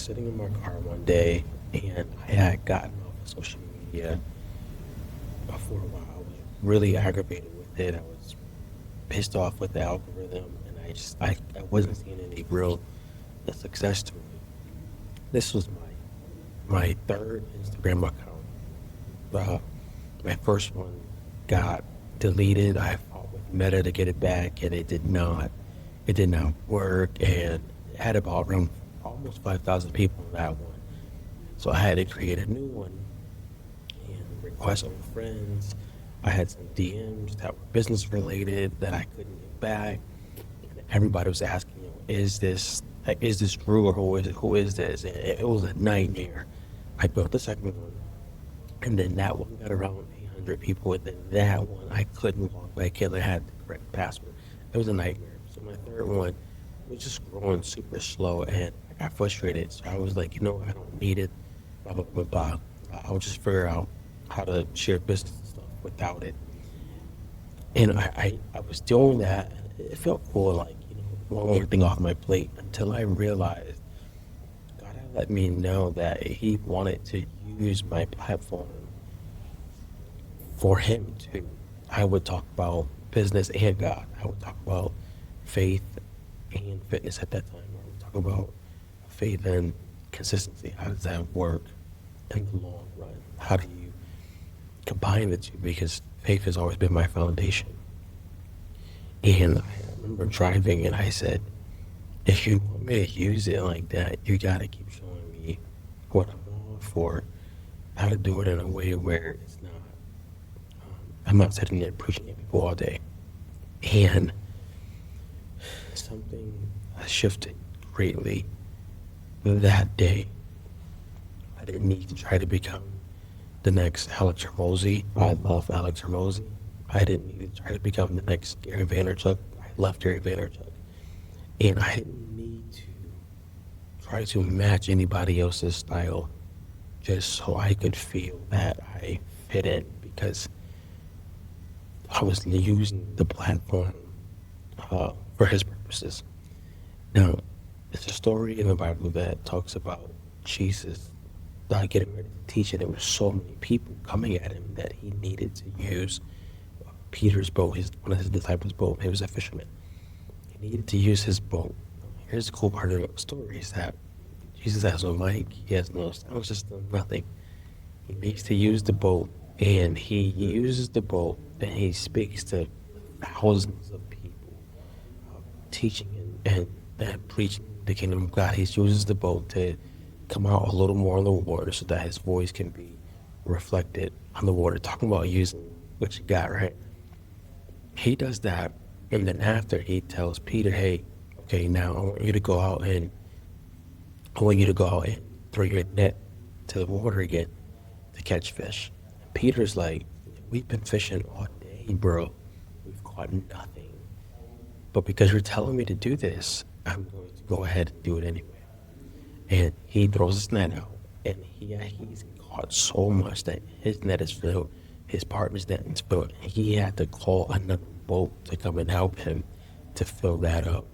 sitting in my car one day and I had gotten off of social media for a while. I was really aggravated with it. I was pissed off with the algorithm and I wasn't seeing any real success to it. This was my third Instagram account. Uh, my first one got deleted. I fought with Meta to get it back and it did not work, and it had about around almost 5,000 people on that one. So I had to create a new one and request from friends. I had some DMs that were business related that I couldn't get back. And everybody was asking, is this true, or who is this? And it was a nightmare. I built the second one, and then that one got around 800 people, and then that one I couldn't log back in. I had the correct password. It was a nightmare. So my third one was just growing super slow, and I got frustrated. So I was like, I don't need it. Blah blah blah blah. I'll just figure out how to share business and stuff without it. And I was doing that. And it felt cool, like one more thing off my plate, until I realized God had let me know that He wanted to use my platform for Him too. I would talk about business and God. I would talk about faith and fitness at that time. I would talk about faith and consistency. How does that work in the long run? How do you combine the two? Because faith has always been my foundation. And I remember driving and I said, if you want me to use it like that, you gotta keep showing me what I'm on for, how to do it in a way where it's not, I'm not sitting there preaching at people all day. And something shifted greatly that day. I didn't need to try to become the next Alex Hormozi. I love Alex Hormozi. I didn't need to try to become the next Gary Vaynerchuk. I love Gary Vaynerchuk. And I didn't need to try to match anybody else's style just so I could feel that I fit in, because I was using the platform for His purposes. Now, there's a story in the Bible that talks about Jesus getting ready to teach, and there were so many people coming at Him that He needed to use Peter's boat, one of His disciples' boat. He was a fisherman. He needed to use his boat. Here's the cool part of the story is that Jesus has no mic, He has no sound system, nothing. He needs to use the boat, and He uses the boat, and He speaks to thousands of people, teaching and preaching the kingdom of God. He uses the boat to come out a little more on the water so that His voice can be reflected on the water. Talking about using what you got, right? He does that, and then after He tells Peter, hey, okay, now I want you to go out and throw your net to the water again to catch fish. And Peter's like, we've been fishing all day, bro. We've caught nothing. But because you're telling me to do this, I'm going to go ahead and do it anyway. And he throws his net out, and he's caught so much that his net is filled, his partner's net is filled, and he had to call another boat to come and help him to fill that up.